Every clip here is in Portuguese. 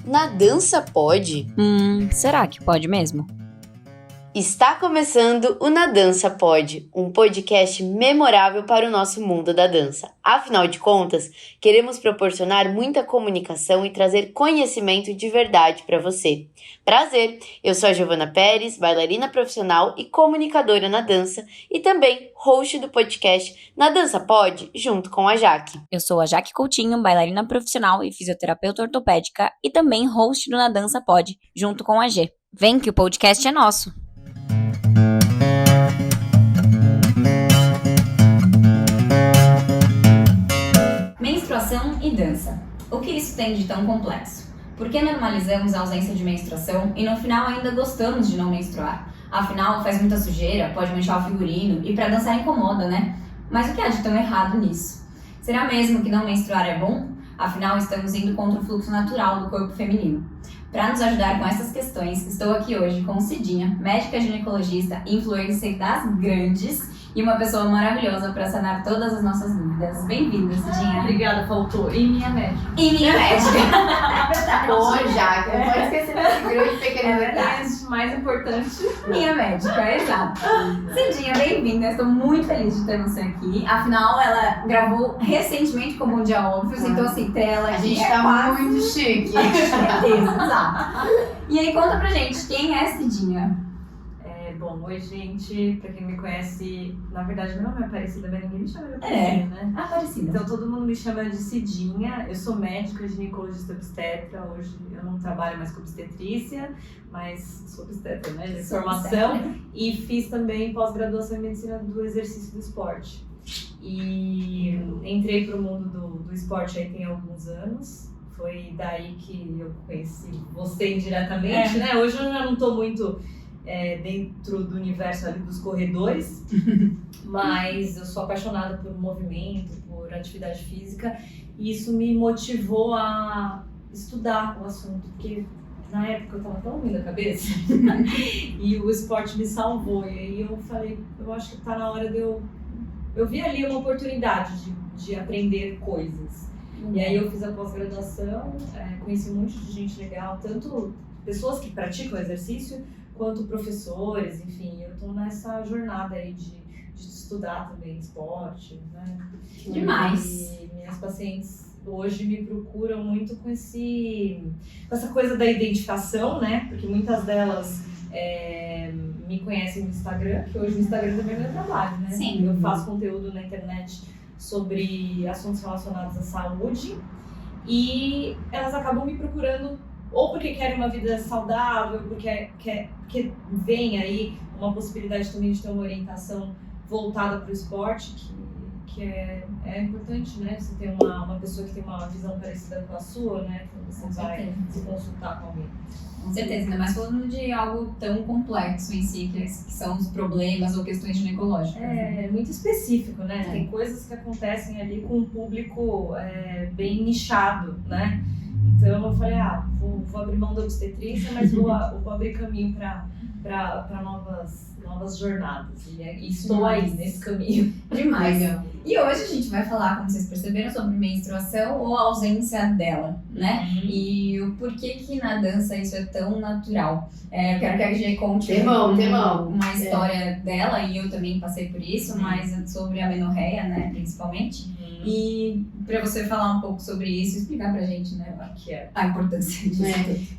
Na dança pode? Será que pode mesmo? Está começando o Na Dança Pode, um podcast memorável para o nosso mundo da dança. Afinal de contas, queremos proporcionar muita comunicação e trazer conhecimento de verdade para você. Prazer, eu sou a Giovana Pérez, bailarina profissional e comunicadora na dança e também host do podcast Na Dança Pode, junto com a Jaque. Eu sou a Jaque Coutinho, bailarina profissional e fisioterapeuta ortopédica e também host do Na Dança Pode, junto com a G. Vem que o podcast é nosso! Menstruação e dança. O que isso tem de tão complexo? Por que normalizamos a ausência de menstruação e no final ainda gostamos de não menstruar? Afinal, faz muita sujeira, pode manchar o figurino e pra dançar incomoda, né? Mas o que há de tão errado nisso? Será mesmo que não menstruar é bom? Afinal, estamos indo contra o fluxo natural do corpo feminino. Para nos ajudar com essas questões, estou aqui hoje com Cidinha, médica ginecologista, influencer das grandes e uma pessoa maravilhosa para sanar todas as nossas dúvidas. Bem-vinda, Cidinha. Obrigada, faltou. E minha médica. E minha médica. É verdade. Pô, Jaque, não pode esquecer desse grande pequeno É detalhe. verdade, mais importante. Minha médica, exato. Cidinha, bem-vinda. Estou muito feliz de ter você aqui. Afinal, ela gravou recentemente com o Bom Dia Óbvios, então assim, ter ela A aqui gente é tá quase... muito chique. Exato. E aí, conta pra gente, quem é Cidinha? Bom, oi gente, pra quem me conhece, na verdade meu nome é Aparecida, mas ninguém me chama de Aparecida, né? Aparecida. Então todo mundo me chama de Cidinha, eu sou médica, ginecologista obstetra, hoje eu não trabalho mais com obstetrícia, mas sou obstetra, né, de formação, e fiz também pós-graduação em medicina do exercício do esporte. E entrei pro mundo do esporte aí tem alguns anos, foi daí que eu conheci você indiretamente, né? Hoje eu já não tô muito... dentro do universo ali dos corredores, mas eu sou apaixonada por movimento, por atividade física, e isso me motivou a estudar o assunto, porque na época eu tava tão ruim da cabeça e o esporte me salvou, e aí eu falei, eu acho que tá na hora de eu vi ali uma oportunidade de aprender coisas. E aí eu fiz a pós-graduação, conheci um monte de gente legal, tanto pessoas que praticam exercício, quanto professores, enfim, eu tô nessa jornada aí de estudar também esporte, né? Demais! E minhas pacientes hoje me procuram muito com essa coisa da identificação, né? Porque muitas delas me conhecem no Instagram, que hoje o Instagram também é meu trabalho, né? Sim. Eu faço conteúdo na internet sobre assuntos relacionados à saúde e elas acabam me procurando ou porque querem uma vida saudável, porque vem aí uma possibilidade também de ter uma orientação voltada para o esporte, que é importante, né? Você ter uma pessoa que tem uma visão parecida com a sua, né? Quando você vai se consultar com alguém. Com certeza, ainda mais falando de algo tão complexo em si, que são os problemas ou questões ginecológicas. É muito específico, né? Tem coisas que acontecem ali com um público bem nichado, né? Então eu falei, vou abrir mão da obstetrícia, mas vou abrir caminho para novas jornadas. E estou aí nesse caminho. Demais. E hoje a gente vai falar, como vocês perceberam, sobre menstruação ou ausência dela, né? E o porquê que na dança isso é tão natural. Eu quero que a G conte uma história dela, e eu também passei por isso, mas sobre a menorreia, né, principalmente. E pra você falar um pouco sobre isso, explicar pra gente, né, a importância disso.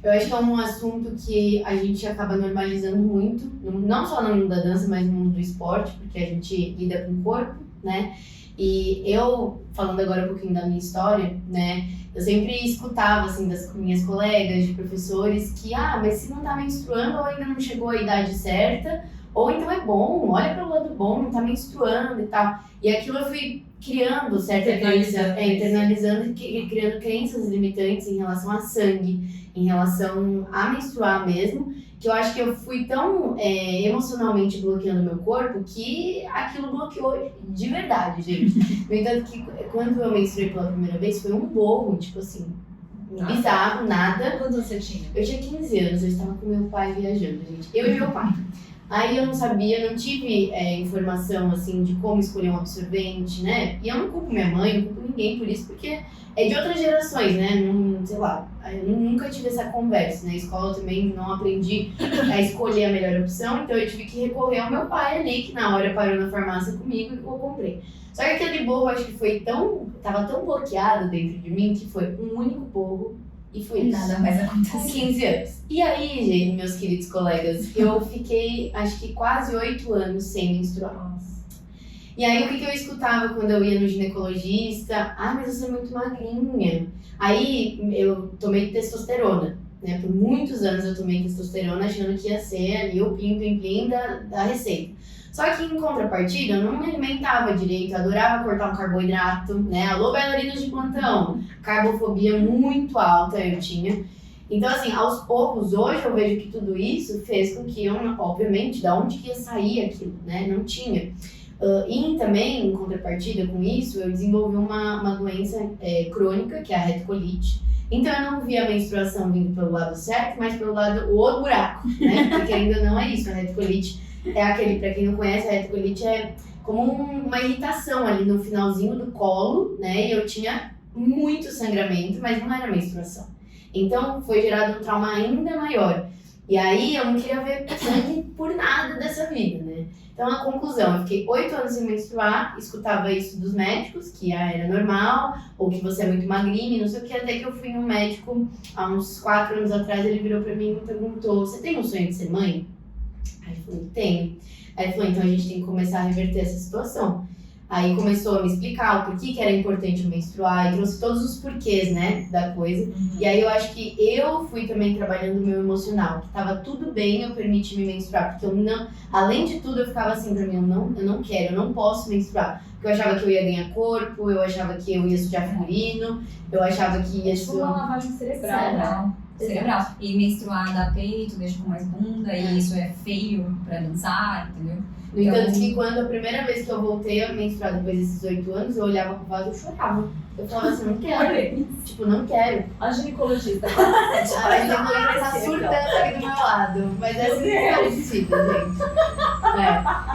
Eu acho que é um assunto que a gente acaba normalizando muito, não só no mundo da dança, mas no mundo do esporte, porque a gente lida com o corpo, né? E eu, falando agora um pouquinho da minha história, né, eu sempre escutava, assim, das minhas colegas, de professores, que, mas se não tá menstruando ou ainda não chegou à idade certa, ou então é bom, olha pelo lado bom, não tá menstruando e tal. E aquilo eu fui criando certa crença, internalizando e criando crenças limitantes em relação a sangue, em relação a menstruar mesmo, que eu acho que eu fui tão emocionalmente bloqueando meu corpo que aquilo bloqueou de verdade, gente. No entanto, que quando eu menstruei pela primeira vez, foi um borro, tipo assim, bizarro, nada. Quantos você tinha? Eu tinha 15 anos, eu estava com meu pai viajando, gente. Eu e meu pai. Aí eu não sabia, não tive informação, assim, de como escolher um absorvente, né? E eu não culpo minha mãe, não culpo ninguém por isso, porque é de outras gerações, né? Não, sei lá, eu nunca tive essa conversa. Na escola eu também não aprendi a escolher a melhor opção, então eu tive que recorrer ao meu pai ali, que na hora parou na farmácia comigo e eu comprei. Só que aquele borro, acho que foi tava tão bloqueado dentro de mim, que foi um único borro e foi isso. Nada mais Com aconteceu. 15 anos. E aí, gente, meus queridos colegas, eu fiquei, acho que quase 8 anos sem menstruar. Nossa. E aí, o que eu escutava quando eu ia no ginecologista? Ah, mas você é muito magrinha. Aí, eu tomei testosterona, né? Por muitos anos eu tomei testosterona achando que ia ser ali o plim-plim-plim da receita. Só que, em contrapartida, eu não me alimentava direito, eu adorava cortar um carboidrato, né? Alô, bailarinos de plantão. Carbofobia muito alta eu tinha. Então, assim, aos poucos, hoje eu vejo que tudo isso fez com que eu, obviamente, da onde que ia sair aquilo, né? Não tinha. E também, em contrapartida com isso, eu desenvolvi uma doença crônica, que é a retocolite. Então eu não via a menstruação vindo pelo lado certo, mas pelo lado, o outro buraco, né? Porque ainda não é isso, a retocolite é aquele, pra quem não conhece, a retocolite é como uma irritação ali no finalzinho do colo, né? E eu tinha muito sangramento, mas não era menstruação. Então foi gerado um trauma ainda maior. E aí eu não queria ver sangue por nada dessa vida, né? Então a conclusão, eu fiquei 8 anos sem menstruar, escutava isso dos médicos, que era normal, ou que você é muito magrinha, não sei o que, até que eu fui no médico há uns 4 anos atrás, ele virou pra mim e perguntou, você tem um sonho de ser mãe? Aí eu falei, tenho. Aí ele falou, então a gente tem que começar a reverter essa situação. Aí começou a me explicar o porquê que era importante eu menstruar e trouxe todos os porquês, né, da coisa. E aí eu acho que eu fui também trabalhando o meu emocional, que tava tudo bem eu permitir me menstruar, porque eu não, além de tudo eu ficava assim pra mim, eu não quero, eu não posso menstruar. Porque eu achava que eu ia ganhar corpo, eu achava que eu ia sujar figurino, eu achava que ia Tipo uma lavagem Cerebral. E menstruar dá peito, deixa com mais bunda, e isso é feio pra dançar, entendeu? No entanto, que quando a primeira vez que eu voltei a menstruar depois desses 8 anos, eu olhava pro vaso e chorava. Eu falava assim, não quero. Tipo, não quero. A ginecologista. A ginecologista tá surtando aqui do meu lado. Mas essa é a história de vida, gente.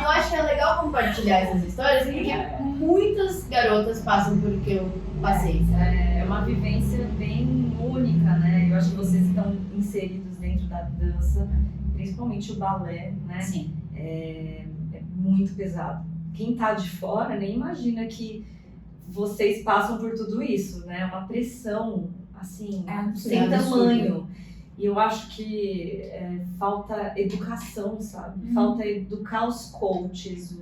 Eu acho que é legal compartilhar essas histórias, porque muitas garotas passam por o que eu passei, sabe? É uma vivência bem única, né? Eu acho que vocês estão inseridos dentro da dança, principalmente o balé, né? Sim. É muito pesado. Quem tá de fora nem imagina que vocês passam por tudo isso, né? Uma pressão, assim, sem tamanho. E eu acho que falta educação, sabe? Falta educar os coaches,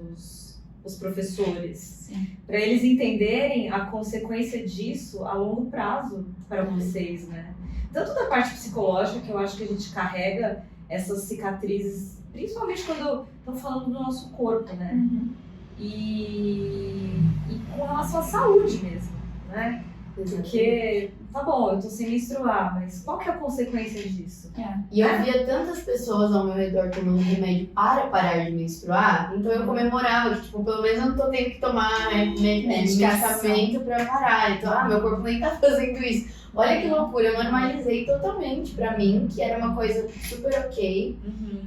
os professores, para eles entenderem a consequência disso a longo prazo para vocês, né? Tanto da parte psicológica, que eu acho que a gente carrega essas cicatrizes, principalmente quando estão falando do nosso corpo, né? E com relação à saúde mesmo, né? Porque, tá bom, eu tô sem menstruar, mas qual que é a consequência disso? E eu via tantas pessoas ao meu redor tomando remédio para parar de menstruar, então eu comemorava que, tipo, pelo menos eu não tô tendo que tomar medicamento pra parar. Então, meu corpo nem tá fazendo isso. Olha que loucura, eu normalizei totalmente pra mim, que era uma coisa super ok.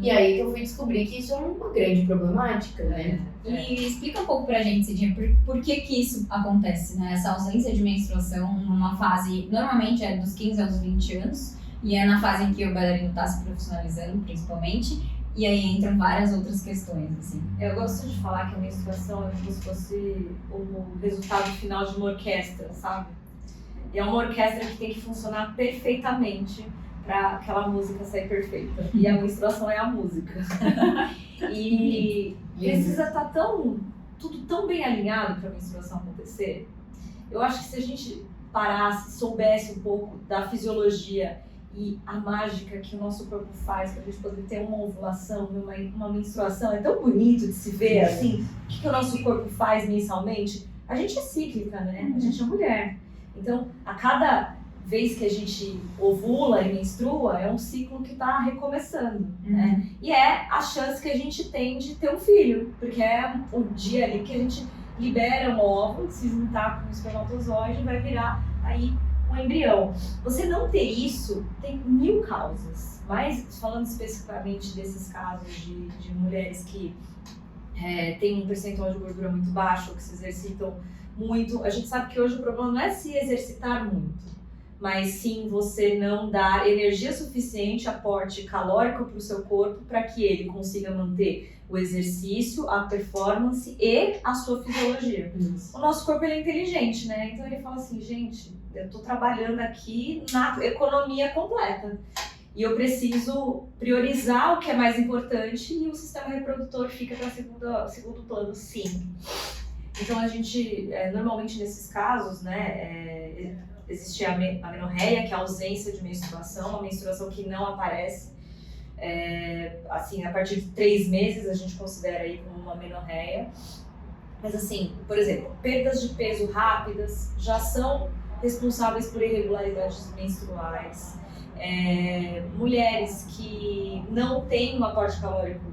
E aí que eu fui descobrir que isso é uma grande problemática, né? E explica um pouco pra gente, Cidinha, por que isso acontece, né? Essa ausência de menstruação numa fase, normalmente é dos 15 aos 20 anos, e é na fase em que o bailarino tá se profissionalizando, principalmente, e aí entram várias outras questões, assim. Eu gosto de falar que a menstruação é como se fosse o resultado final de uma orquestra, sabe? E é uma orquestra que tem que funcionar perfeitamente para aquela música sair perfeita. E a menstruação é a música. E precisa estar tudo tão bem alinhado para a menstruação acontecer. Eu acho que se a gente parasse, soubesse um pouco da fisiologia e a mágica que o nosso corpo faz para a gente poder ter uma ovulação, uma menstruação, é tão bonito de se ver, assim, o que o nosso corpo faz mensalmente. A gente é cíclica, né? A gente é mulher. Então, a cada vez que a gente ovula e menstrua, é um ciclo que está recomeçando, né? E é a chance que a gente tem de ter um filho, porque é o dia ali que a gente libera um óvulo, se juntar com o espermatozoide, vai virar aí um embrião. Você não ter isso tem 1000 causas, mas falando especificamente desses casos de mulheres que têm um percentual de gordura muito baixo, ou que se exercitam muito, a gente sabe que hoje o problema não é se exercitar muito, mas sim você não dar energia suficiente, aporte calórico para o seu corpo para que ele consiga manter o exercício, a performance e a sua fisiologia. O nosso corpo ele é inteligente, né? Então ele fala assim, gente, eu estou trabalhando aqui na economia completa e eu preciso priorizar o que é mais importante e o sistema reprodutor fica para segundo plano, sim. Então a gente, normalmente nesses casos, né, existe a amenorreia, que é a ausência de menstruação, uma menstruação que não aparece. Assim, a partir de 3 meses a gente considera aí como uma amenorreia. Mas assim, por exemplo, perdas de peso rápidas já são responsáveis por irregularidades menstruais. Mulheres que não têm um aporte calórico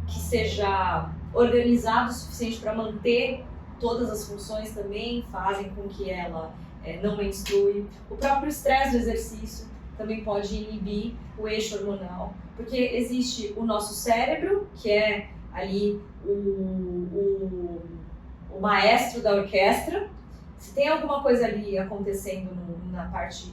que seja organizado o suficiente para manter todas as funções também fazem com que ela não menstrue. O próprio estresse do exercício também pode inibir o eixo hormonal, porque existe o nosso cérebro, que é ali o maestro da orquestra. Se tem alguma coisa ali acontecendo na parte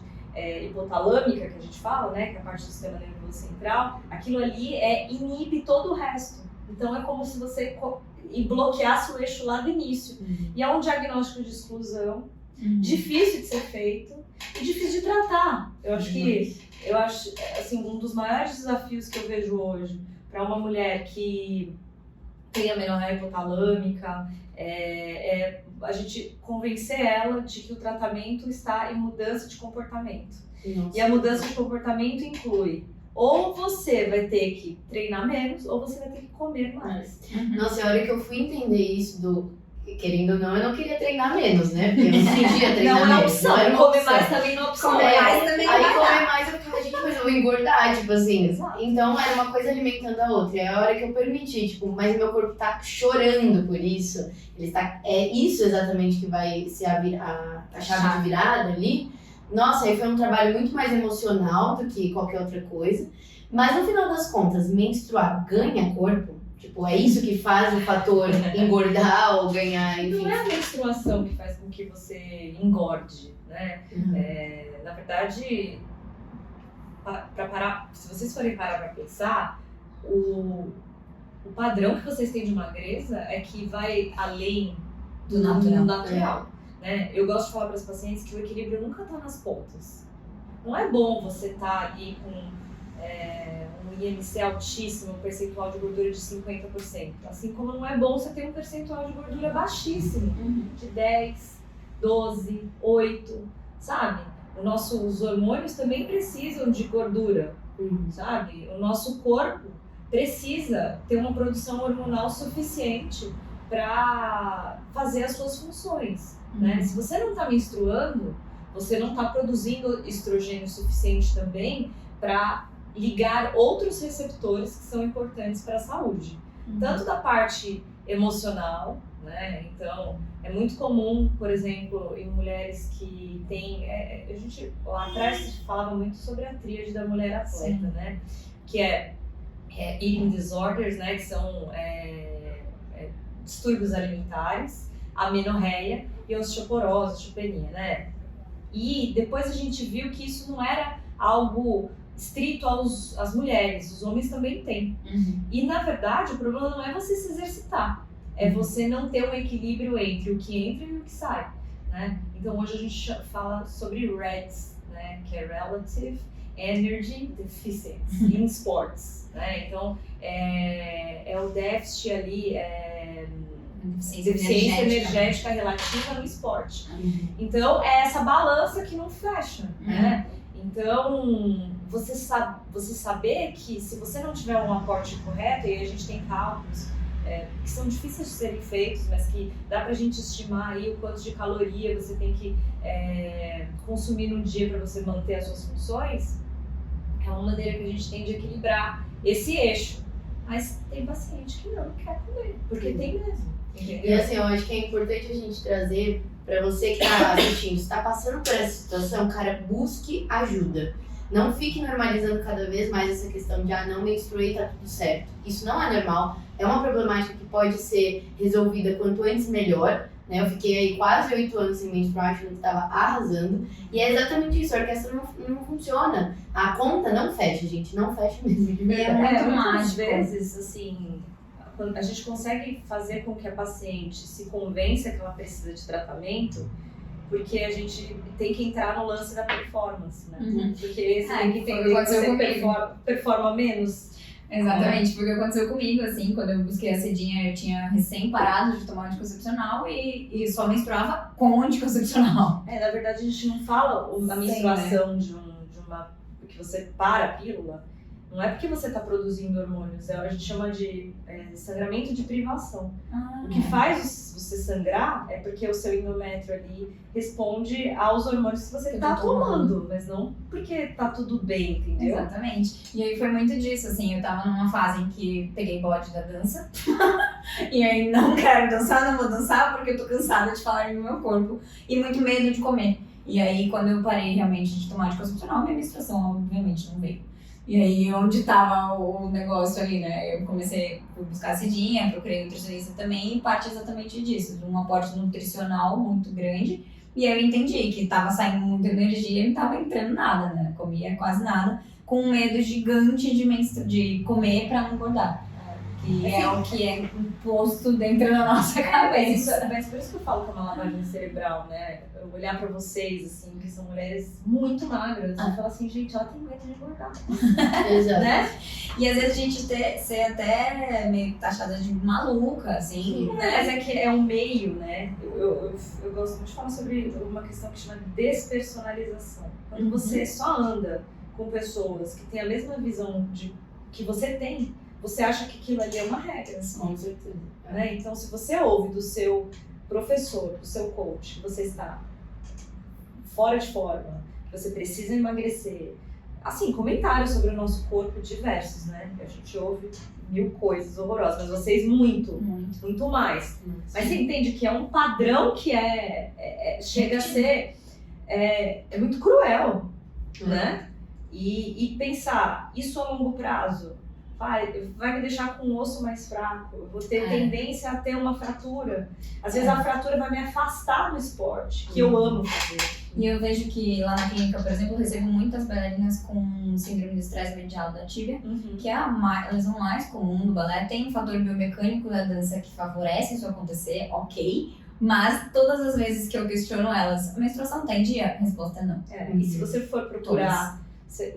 hipotalâmica, que a gente fala, né, que é a parte do sistema nervoso central, aquilo ali inibe todo o resto. Então é como se você bloqueasse o eixo lá do início. E é um diagnóstico de exclusão, difícil de ser feito e difícil de tratar. Eu acho assim, um dos maiores desafios que eu vejo hoje para uma mulher que tem amenorreia hipotalâmica a gente convencer ela de que o tratamento está em mudança de comportamento. Nossa. E a mudança de comportamento inclui ou você vai ter que treinar menos ou você vai ter que comer mais. Nossa, a hora que eu fui entender isso querendo ou não, eu não queria treinar menos, né? Porque eu não podia treinar menos. Não é opção, não comer mais também não é opção. Comer mais eu ficava, gente, mas eu vou engordar, tipo assim. Exato. Então era uma coisa alimentando a outra. E a hora que eu permiti, tipo, mas meu corpo tá chorando por isso. É isso exatamente que vai ser a chave de virada ali. Nossa, aí foi um trabalho muito mais emocional do que qualquer outra coisa. Mas no final das contas, menstruar ganha corpo? Tipo, é isso que faz o fator engordar ou ganhar, enfim. Não é a menstruação que faz com que você engorde, né? Na verdade, se vocês forem parar para pensar, o padrão que vocês têm de magreza é que vai além do natural. Né? Eu gosto de falar para os pacientes que o equilíbrio nunca está nas pontas. Não é bom você estar ali com um IMC altíssimo, um percentual de gordura de 50%. Assim como não é bom você ter um percentual de gordura baixíssimo, de 10, 12, 8, sabe? Os hormônios também precisam de gordura, sabe? O nosso corpo precisa ter uma produção hormonal suficiente para fazer as suas funções. Né? Se você não está menstruando, você não está produzindo estrogênio suficiente também para ligar outros receptores que são importantes para a saúde. Tanto da parte emocional, né? Então, é muito comum, por exemplo, em mulheres que têm... a gente lá atrás falava muito sobre a tríade da mulher atleta, né? Que é eating disorders, né? Que são distúrbios alimentares, amenorreia e osteoporose, osteopenia, né? E depois a gente viu que isso não era algo estrito às mulheres, os homens também têm. E na verdade o problema não é você se exercitar, é você não ter um equilíbrio entre o que entra e o que sai, né? Então hoje a gente fala sobre REDS, né? Que é Relative Energy Deficiency in Sports, né? Então é o déficit ali, deficiência energética relativa no esporte. Então é essa balança que não fecha, né? Então você saber que se você não tiver um aporte correto, e a gente tem cálculos que são difíceis de serem feitos, mas que dá pra gente estimar aí o quanto de caloria você tem que consumir no dia para você manter as suas funções, é uma maneira que a gente tem de equilibrar esse eixo. Mas tem paciente que não quer comer, porque tem mesmo. Entendeu? E assim, eu acho que é importante a gente trazer pra você que tá assistindo, se tá passando por essa situação, cara, busque ajuda. Não fique normalizando cada vez mais essa questão de não menstruei, tá tudo certo. Isso não é normal, é uma problemática que pode ser resolvida quanto antes melhor, né? Eu fiquei aí quase 8 anos sem menstruar, achando que tava arrasando. E é exatamente isso, a orquestra não funciona. A conta não fecha, gente, não fecha mesmo, de verdade. muito muitas mágico. vezes, assim, a gente consegue fazer com que a paciente se convença que ela precisa de tratamento, porque a gente tem que entrar no lance da performance, né? Uhum. Porque você tem que foi o entender que que aconteceu você comigo. performa menos. Exatamente, porque aconteceu comigo, assim, quando eu busquei a Cedinha, eu tinha recém parado de tomar anticoncepcional e só menstruava com anticoncepcional. Na verdade, a gente não fala a Sim, menstruação de uma... que você para a pílula, não é porque você está produzindo hormônios, a gente chama de sangramento de privação. O que faz você sangrar é porque o seu endométrio ali responde aos hormônios que você está tomando, mas não porque tá tudo bem, entendeu? Exatamente. E aí foi muito disso, assim, eu tava numa fase em que peguei bode da dança, e aí não quero dançar, não vou dançar porque eu tô cansada de falar no meu corpo, e muito medo de comer. E aí quando eu parei realmente de tomar anticoncepcional, minha menstruação obviamente não veio. E aí, onde tava o negócio ali, né? Eu comecei a buscar a Cedinha, procurei nutricionista também, e parte exatamente disso, de um aporte nutricional muito grande. E aí eu entendi que tava saindo muita energia e não tava entrando nada, né? Comia quase nada, com um medo gigante de comer pra não engordar. Que é o que é imposto dentro da nossa cabeça. Mas por isso que eu falo que é uma lavagem cerebral, né? Eu olhar pra vocês, assim, que são mulheres muito magras, e falar assim, gente, ela tem medo de engordar. Exato. Né? E às vezes a gente ser até meio taxada de maluca, assim. Mas é que é um meio, né? Eu gosto muito de falar sobre uma questão que chama despersonalização. Quando você só anda com pessoas que têm a mesma visão que você tem, você acha que aquilo ali é uma regra. Assim, Com certeza. né? Então, se você ouve do seu professor, do seu coach, que você está fora de forma, que você precisa emagrecer, assim, comentários sobre o nosso corpo diversos, né? A gente ouve 1000 coisas horrorosas, mas vocês muito mais. Mas você entende que é um padrão que chega a ser muito cruel, né? E pensar, isso a longo prazo vai me deixar com o osso mais fraco, eu vou ter tendência a ter uma fratura. Às vezes a fratura vai me afastar do esporte, que eu amo fazer. E eu vejo que lá na clínica, por exemplo, eu recebo muitas bailarinas com síndrome de estresse medial da tíbia, que é a lesão mais comum do balé. Tem um fator biomecânico da dança que favorece isso acontecer, ok. Mas todas as vezes que eu questiono elas, a menstruação tem dia? A resposta é não. E se você for procurar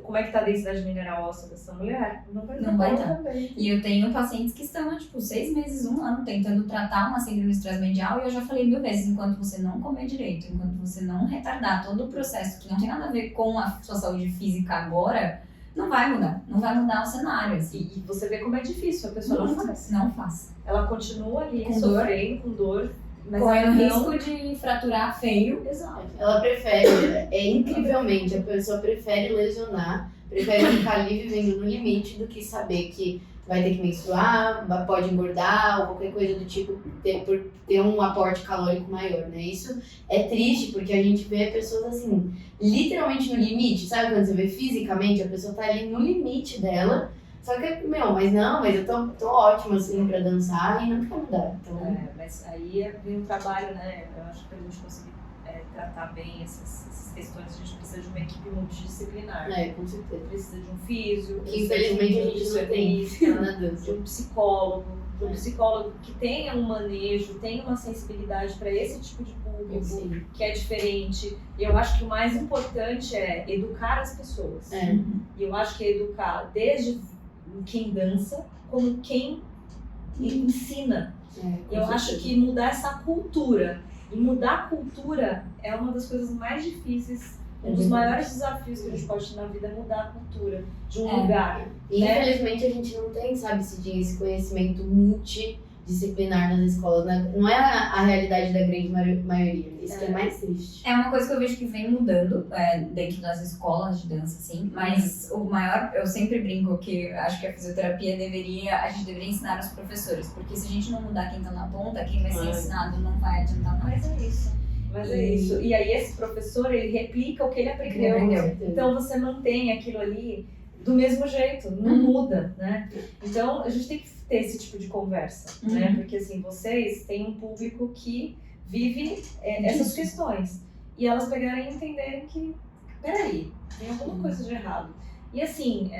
como é que tá a densidade mineral óssea dessa mulher, não vai estar também. E eu tenho pacientes que estão há, 6 meses, 1 ano, tentando tratar uma síndrome de estresse medial, e eu já falei 1000 vezes, enquanto você não comer direito, enquanto você não retardar todo o processo que não tem nada a ver com a sua saúde física agora, não vai mudar o cenário. Assim. E você vê como é difícil, a pessoa não faz. Ela continua ali com sofrendo, com dor, mas correndo risco de fraturar feio. Exato. Ela prefere, incrivelmente, a pessoa prefere lesionar, prefere ficar ali vivendo no limite do que saber que vai ter que menstruar, pode engordar ou qualquer coisa do tipo, por ter um aporte calórico maior, né? Isso é triste porque a gente vê pessoas assim, literalmente no limite, sabe quando você vê fisicamente, a pessoa tá ali no limite dela. Só que, mas eu tô ótima, assim, pra dançar e não quero mudar. Então... mas aí vem um trabalho, né? Eu acho que pra gente conseguir tratar bem essas questões, a gente precisa de uma equipe multidisciplinar. Com certeza. Precisa de um físio, que infelizmente a gente não tem na dança. De um psicólogo que tenha um manejo, tenha uma sensibilidade para esse tipo de público, que é diferente. E eu acho que o mais importante é educar as pessoas. E eu acho que é educar desde quem dança, como quem ensina. Eu acho que mudar essa cultura. E mudar a cultura é uma das coisas mais difíceis, um dos maiores desafios que a gente pode ter na vida é mudar a cultura de um lugar. E infelizmente a gente não tem, sabe, esse conhecimento multidisciplinar nas escolas, né? Não é a realidade da grande maioria. Isso que é mais triste. É uma coisa que eu vejo que vem mudando dentro das escolas de dança, assim. Mas o maior, eu sempre brinco que acho que a fisioterapia a gente deveria ensinar os professores. Porque se a gente não mudar quem tá na ponta, quem vai ser ensinado não vai adiantar mais. Mas é isso. Mas é isso. E aí esse professor, ele replica o que ele aprendeu. Então você mantém aquilo ali do mesmo jeito, não muda, né? Então a gente tem que ter esse tipo de conversa, né? Porque assim, vocês têm um público que vive essas questões. E elas pegarem e entenderem que, peraí, tem alguma coisa de errado. E assim,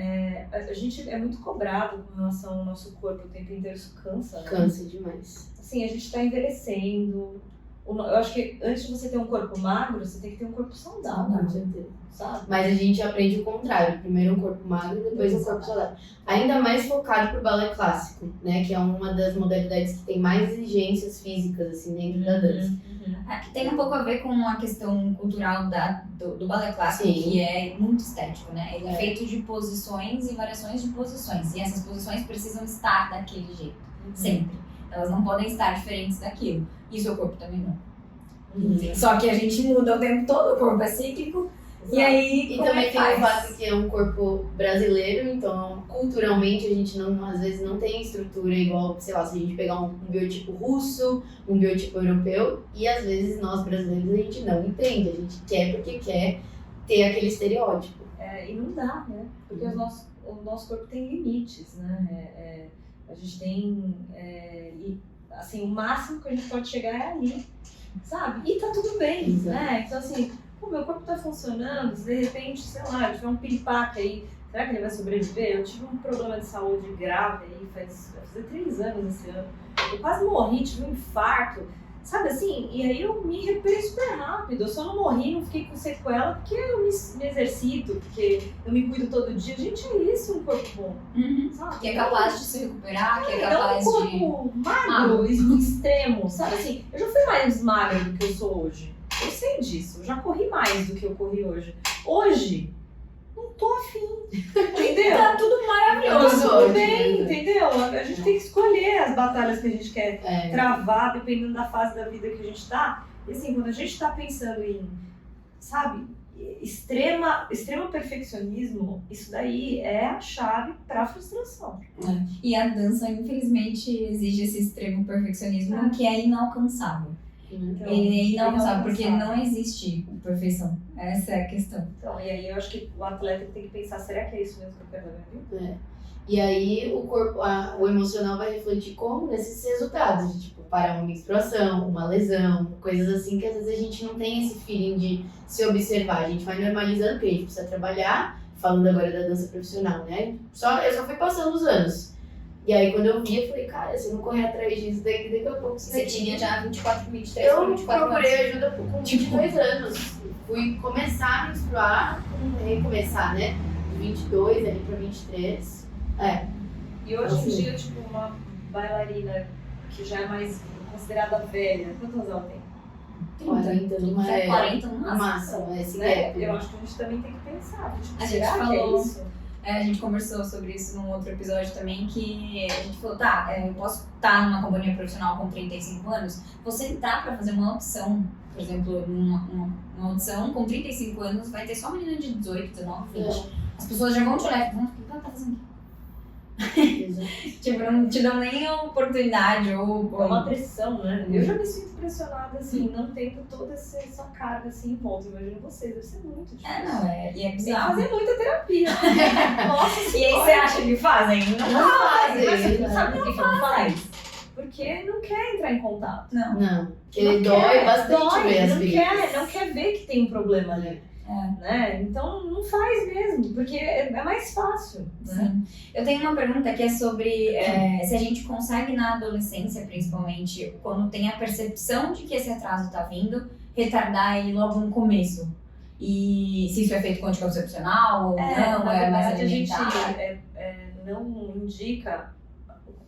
a gente é muito cobrado com relação ao nosso corpo o tempo inteiro, isso cansa, né? Cansa demais. Assim, a gente tá envelhecendo. Eu acho que antes de você ter um corpo magro, você tem que ter um corpo saudável, Com certeza. sabe? Mas a gente aprende o contrário. Primeiro um corpo magro, depois um corpo saudável. Ainda mais focado pro balé clássico, né? Que é uma das modalidades que tem mais exigências físicas, assim, dentro da dança. Tem um pouco a ver com a questão cultural do balé clássico, Sim. que é muito estético, né? Ele é feito de posições e variações de posições. E essas posições precisam estar daquele jeito, sempre. Elas não podem estar diferentes daquilo. E o seu corpo também não. Só que a gente muda o tempo todo, o corpo é cíclico. E aí, E como também é que tem o faz? fato que é um corpo brasileiro, então culturalmente a gente não, às vezes não tem estrutura igual, sei lá, se a gente pegar um biotipo russo, um biotipo europeu, e às vezes nós brasileiros a gente não entende, a gente quer porque quer ter aquele estereótipo. E não dá, né? Porque o nosso corpo tem limites, né? A gente tem, assim, o máximo que a gente pode chegar é ali, sabe? E tá tudo bem, né? Então assim, o meu corpo tá funcionando, se de repente, sei lá, eu tiver um piripaque aí, será que ele vai sobreviver? Eu tive um problema de saúde grave aí, vai fazer 3 anos esse ano. Eu quase morri, tive um infarto, sabe assim? E aí eu me recuperei super rápido. Eu só não morri, não fiquei com sequela, porque eu me exercito, porque eu me cuido todo dia. Gente, é isso um corpo bom, sabe? Que é capaz de se recuperar, que é É um capaz de... corpo magro, extremo, sabe assim? Eu já fui mais magra do que eu sou hoje. Eu sei disso, eu já corri mais do que eu corri hoje. Hoje, não tô afim, entendeu? Tá tudo maravilhoso. Tá tudo bem, entendeu? A gente tem que escolher as batalhas que a gente quer travar, dependendo da fase da vida que a gente tá. E assim, quando a gente tá pensando em, sabe, extremo perfeccionismo, isso daí é a chave pra frustração. E a dança, infelizmente, exige esse extremo perfeccionismo que é inalcançável. Então, É inalcançável, porque não existe perfeição. Essa é a questão. Então, e aí eu acho que o atleta tem que pensar, será que é isso mesmo que eu quero da minha vida? E aí o corpo, o emocional vai refletir como nesses resultados, de tipo, parar uma menstruação, uma lesão, coisas assim que às vezes a gente não tem esse feeling de se observar. A gente vai normalizando, porque a gente precisa trabalhar, falando agora da dança profissional, né? Eu só fui passando os anos. E aí quando eu vi, eu falei, cara, se eu não correr atrás disso daqui a pouco... Você tinha já 24, 23, Eu 24 procurei anos. ajuda com 22 anos. Fui começar a menstruar, recomeçar, né? De 22 ali pra 23. E hoje em Assim. dia, tipo, uma bailarina que já é mais considerada velha, quantos ela tem? 40 numa 40 no no máximo. máximo, esse Né? gap. Eu acho que a gente também tem que pensar. Tipo, A gente será que falou- é isso? A gente conversou sobre isso num outro episódio também, que a gente falou, eu posso estar numa companhia profissional com 35 anos, você entrar pra fazer uma audição, por exemplo, uma audição com 35 anos, vai ter só menina de 18, 19, 20. As pessoas já vão te olhar e vão, o que ela tá fazendo aqui? Tipo, não te dão nem a oportunidade ou... É uma pressão, né? Eu já me sinto pressionada, assim, não tendo toda essa carga, assim, em volta. Imagino vocês, deve ser muito difícil. E é Tem que bizarro. fazer muita terapia. Nossa, E aí você acha que fazem? Não fazem. Mas sabe por que não faz? Porque não quer entrar em contato. Não, porque Não dói quer, bastante ver as não feridas. não quer ver que tem um problema ali. Né? Então não faz mesmo, porque é mais fácil. Né? Sim. Eu tenho uma pergunta que é sobre se a gente consegue na adolescência, principalmente, quando tem a percepção de que esse atraso tá vindo, retardar ele logo no começo. E se isso é feito com anticoncepcional ou não, na é mais verdade, a gente alimentar. não indica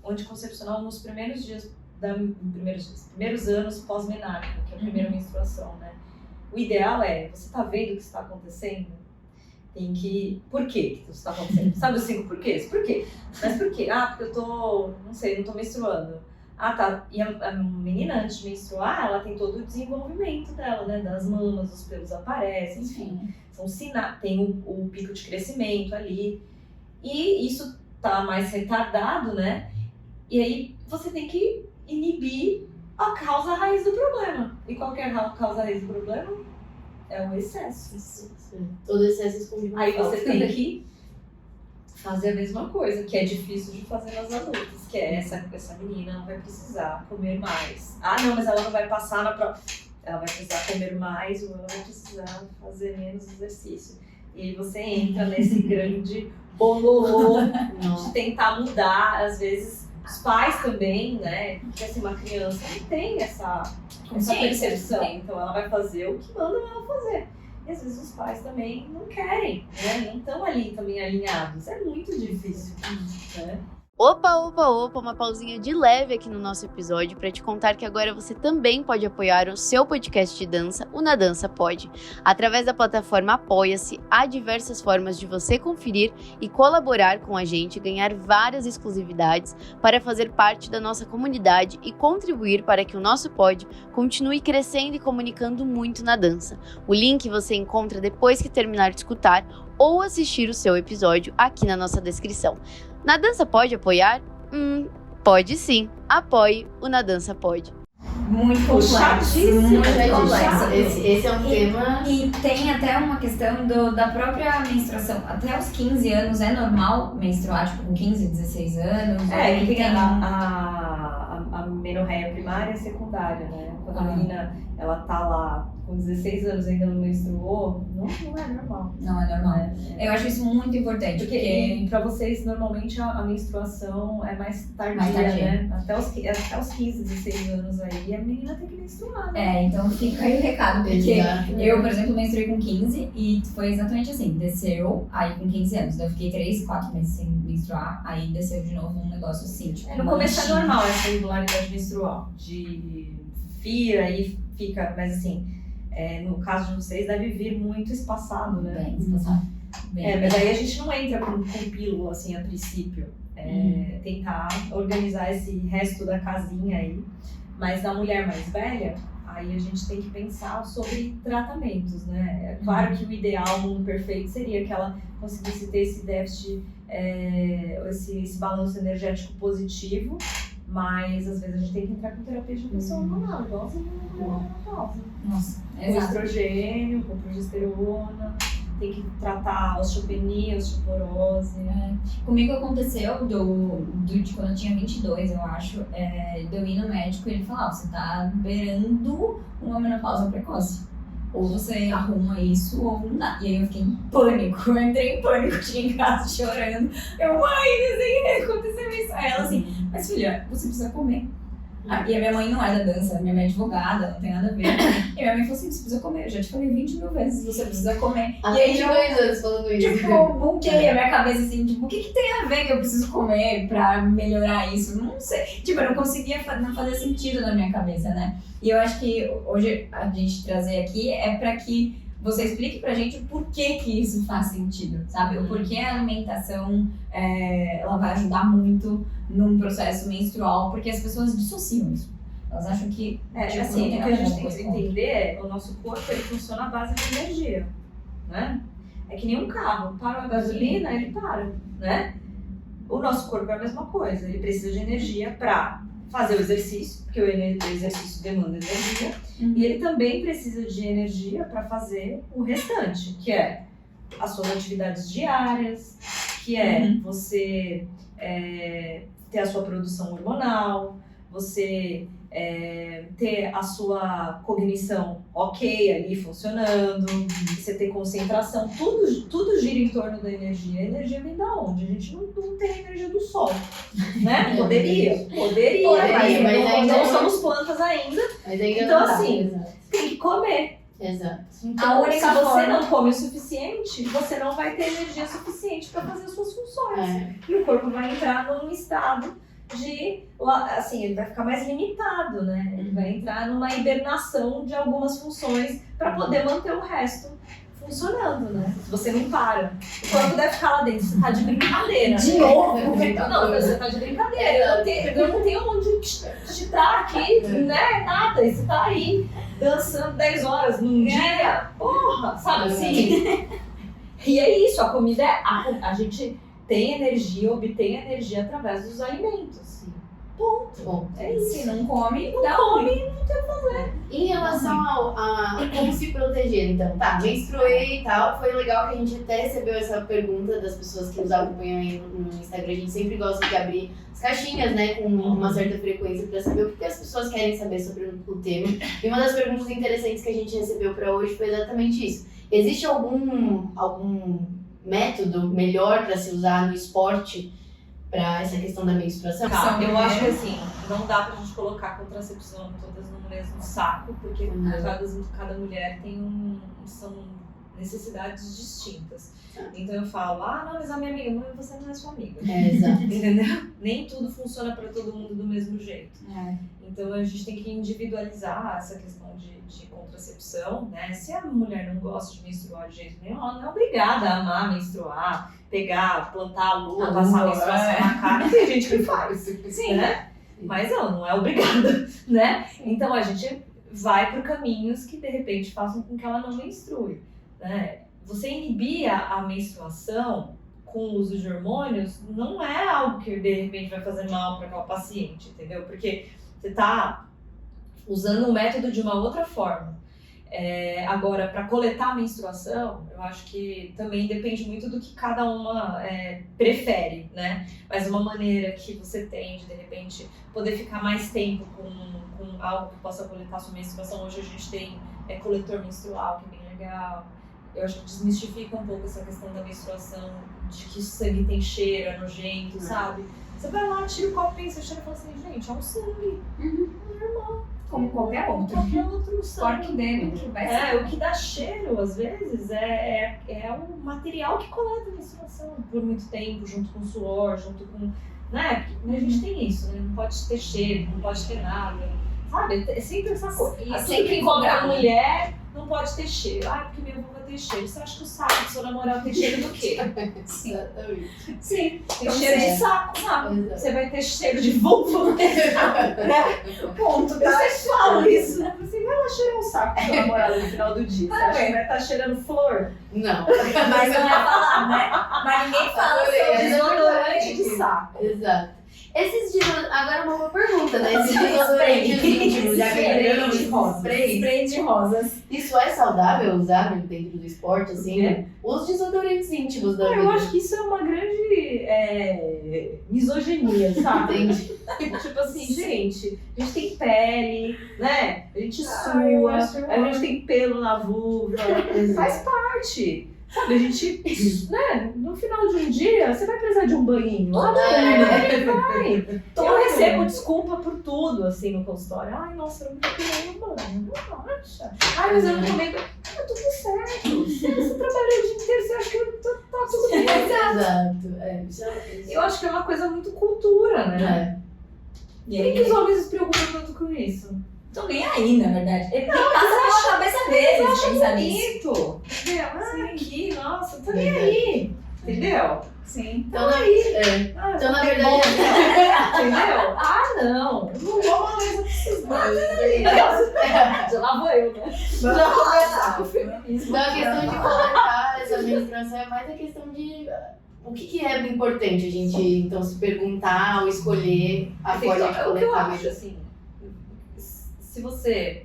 o anticoncepcional nos primeiros dias, primeiros anos pós-menarca, que é a primeira menstruação, né? O ideal é, você tá vendo o que está acontecendo? Tem que... Por quê que isso está acontecendo? Sabe os 5 porquês? Por quê? Mas por quê? Porque eu tô, não sei, não tô menstruando. Tá. E a menina, antes de menstruar, ela tem todo o desenvolvimento dela, né? Das mamas, os pelos aparecem, enfim. São sinais, tem o pico de crescimento ali. E isso tá mais retardado, né? E aí você tem que inibir a causa raiz do problema. E qual que é a causa raiz do problema? É o excesso. Todo excesso esconde uma Aí falta. você tem que fazer a mesma coisa, que é difícil de fazer nas adultas, que é essa menina não vai precisar comer mais. Ah, não, mas ela não vai passar na prova. Ela vai precisar comer mais ou ela vai precisar fazer menos exercício. E aí você entra nesse grande bololô de tentar mudar, às vezes os pais também, né? Porque assim, uma criança não tem essa percepção, então ela vai fazer o que mandam ela fazer. E às vezes os pais também não querem, né? Não estão ali também alinhados. É muito difícil, né? Opa, uma pausinha de leve aqui no nosso episódio para te contar que agora você também pode apoiar o seu podcast de dança, o Na Dança Pode. Através da plataforma Apoia-se, há diversas formas de você conferir e colaborar com a gente, ganhar várias exclusividades para fazer parte da nossa comunidade e contribuir para que o nosso pod continue crescendo e comunicando muito na dança. O link você encontra depois que terminar de escutar ou assistir o seu episódio aqui na nossa descrição. Na Dança pode apoiar? Pode sim. Apoie o Na Dança Pode. Muito complexo. Muito complexo. Esse é um tema... E tem até uma questão da própria menstruação. Até os 15 anos é normal menstruar, tipo, com 15, 16 anos? Que tem a menorreia primária e secundária, né? Quando a menina, ela tá lá com 16 anos e ainda não menstruou, não é normal. Não é normal. Eu acho isso muito importante. Porque pra vocês, normalmente, a menstruação é mais tardia, né? Até os 15, 16 anos aí, a menina tem que menstruar, né? Então fica aí o recado. Porque eu, por exemplo, menstruei com 15 e foi exatamente assim. Desceu, aí com 15 anos. Eu fiquei 3, 4 meses sem menstruar, aí desceu de novo um negócio assim, tipo... No começo é normal essa irregularidade menstrual. De vira e fica, mas assim... no caso de vocês, deve vir muito espaçado, né? Bem espaçado. Mas aí a gente não entra com pílula, assim, a princípio. Tentar organizar esse resto da casinha aí. Mas na mulher mais velha, aí a gente tem que pensar sobre tratamentos, né? É claro que o ideal, o mundo perfeito, seria que ela conseguisse ter esse déficit, esse balanço energético positivo. Mas às vezes a gente tem que entrar com terapia de redução hormonal, igualzinho na menopausa. Nossa, Com exato. estrogênio, com progesterona, tem que tratar a osteopenia, osteoporose. Comigo aconteceu de quando eu tinha 22, eu acho, de eu ir no médico e ele falava, você tá beirando uma menopausa precoce. Ou você arruma isso ou não dá. E aí eu fiquei em pânico, eu entrei em pânico, tinha em casa chorando. Eu, mãe, não sei o que aconteceu isso. Aí ela assim, mas filha, você precisa comer. E a minha mãe não é da dança, minha mãe é advogada, não tem nada a ver. E minha mãe falou assim, você precisa comer, eu já te falei 20 mil vezes, você precisa comer. Há E aí 22 anos falando isso. tipo, buquei a minha cabeça assim, tipo, o que tem a ver que eu preciso comer pra melhorar isso? Não sei. Tipo, eu não conseguia, não fazia sentido na minha cabeça, né? E eu acho que hoje a gente trazer aqui é pra que você explique pra gente o porquê que isso faz sentido, sabe? O porquê a alimentação, ela vai ajudar muito num processo menstrual, porque as pessoas dissociam isso. Elas acham que... assim, o que a gente tem que entender é o nosso corpo, ele funciona à base de energia, né? É que nem um carro, para a gasolina, ele para, né? O nosso corpo é a mesma coisa, ele precisa de energia para fazer o exercício, porque o exercício demanda energia, e ele também precisa de energia para fazer o restante, que é as suas atividades diárias, que é você ter a sua produção hormonal, você ter a sua cognição ok ali funcionando, você ter concentração, tudo gira em torno da energia. A energia vem da onde? A gente não tem a energia do sol, né? Poderia, mas não somos plantas ainda. Mas ainda então não assim, tem que comer. Exato. Então, se você não come o suficiente, você não vai ter energia suficiente para fazer as suas funções. E o corpo vai entrar num estado de, assim, ele vai ficar mais limitado, né? Ele vai entrar numa hibernação de algumas funções para poder manter o resto funcionando, né? Se você não para. O corpo deve ficar lá dentro, você tá de brincadeira. De novo? Não, você tá de brincadeira. Eu não tenho onde te dar aqui, né? Nada. E você tá aí dançando 10 horas num dia. Porra, sabe assim? E é isso, a comida a gente tem energia, obtém energia através dos alimentos. Bom, É isso. Se não come, Não dá come. em relação a como se proteger, então, tá, menstruei e tal, foi legal que a gente até recebeu essa pergunta das pessoas que nos acompanham aí no Instagram. A gente sempre gosta de abrir as caixinhas, né, com uma certa frequência pra saber o que as pessoas querem saber sobre o tema. E uma das perguntas interessantes que a gente recebeu pra hoje foi exatamente isso. Existe algum método melhor pra se usar no esporte pra essa questão da menstruação? Tá, eu acho que assim, não dá pra gente colocar contracepção todas no mesmo saco, porque cada mulher são necessidades distintas. Então eu falo, não, mas a minha amiga, mas você não é sua amiga. Exato. Entendeu? Nem tudo funciona pra todo mundo do mesmo jeito. É. Então a gente tem que individualizar essa questão de contracepção, né? Se a mulher não gosta de menstruar de jeito nenhum, ela não é obrigada a amar menstruar, pegar, plantar a lua, passar a menstruação na cara. Tem gente que faz, Sim. né? Mas ela não é obrigada, né? Então a gente vai por caminhos que de repente façam com que ela não menstrue, né? Você inibir a menstruação com o uso de hormônios não é algo que de repente vai fazer mal para aquela paciente, entendeu? Porque você está usando o método de uma outra forma. Agora, para coletar a menstruação, eu acho que também depende muito do que cada uma prefere, né? Mas uma maneira que você tem de repente, poder ficar mais tempo com algo que possa coletar sua menstruação. Hoje a gente tem coletor menstrual, que é bem legal. Eu acho que desmistifica um pouco essa questão da menstruação, de que sangue tem cheiro, é nojento, sabe? Você vai lá, tira o copinho, você cheira e fala assim, gente, é um sangue. Normal. Como qualquer outro. Qualquer outro sangue. Corta o dedo que vai ser. O que dá cheiro, às vezes, é o material que coleta a menstruação por muito tempo, junto com o suor, junto com... Né? Porque a gente tem isso, né? Não pode ter cheiro, não pode ter nada. Sabe? É sempre essa coisa. E Assim sempre que envolve a cobrar, mulher, não pode ter cheiro. Porque minha avó vai ter cheiro. Você acha que o saco do seu namorado tem cheiro do quê? Sim. Exatamente. Sim, tem Então, cheiro de certo. saco, sabe? Exato. Você vai ter cheiro de vulva, né? Ponto. Eu sempre falo isso, né? Você vai lá cheirar um saco do seu namorado no final do dia. Você acha que vai estar cheirando flor? Não. Mas não é falar, né? Mas ninguém fala sobre Desodorante de saco. Exato. Agora uma boa pergunta, né? Esses desodorantes íntimos, já que Spray de rosas. spray, Spray de rosas. isso é saudável usar dentro do esporte, assim? Os desodorantes íntimos da vida. Eu acho que isso é uma grande misoginia, sabe? Entendi. Tipo assim, gente, a gente tem pele, né? A gente sua, a gente tem pelo na vulva, faz parte. Sabe, a gente, né, no final de um dia, você vai precisar de um banhinho. Vai. Eu recebo desculpa por tudo, assim, no consultório. Ai, nossa, eu não tomei um banho. Nossa. Ai, mas eu não tomei banho. Tá tudo certo. Você trabalhou o dia inteiro, você acha que tá tudo bem. Exato. Eu acho que é uma coisa muito cultura, né? E Por que os homens se preocupam tanto com isso? Estão nem aí, na verdade. Ele passa pela cabeça deles pensar nisso. Bonito. Entendeu? Aqui, nossa, tá nem aí. Entendeu? Sim. Então, então, na é verdade, Entendeu? Não. Eu não vou mais precisar. Lá vou eu, né? Já começar com o feminismo. então a questão de coletar essa menstruação é mais a questão de o que é importante a gente então se perguntar ou escolher a forma de O que eu coletar. acho, assim, se você...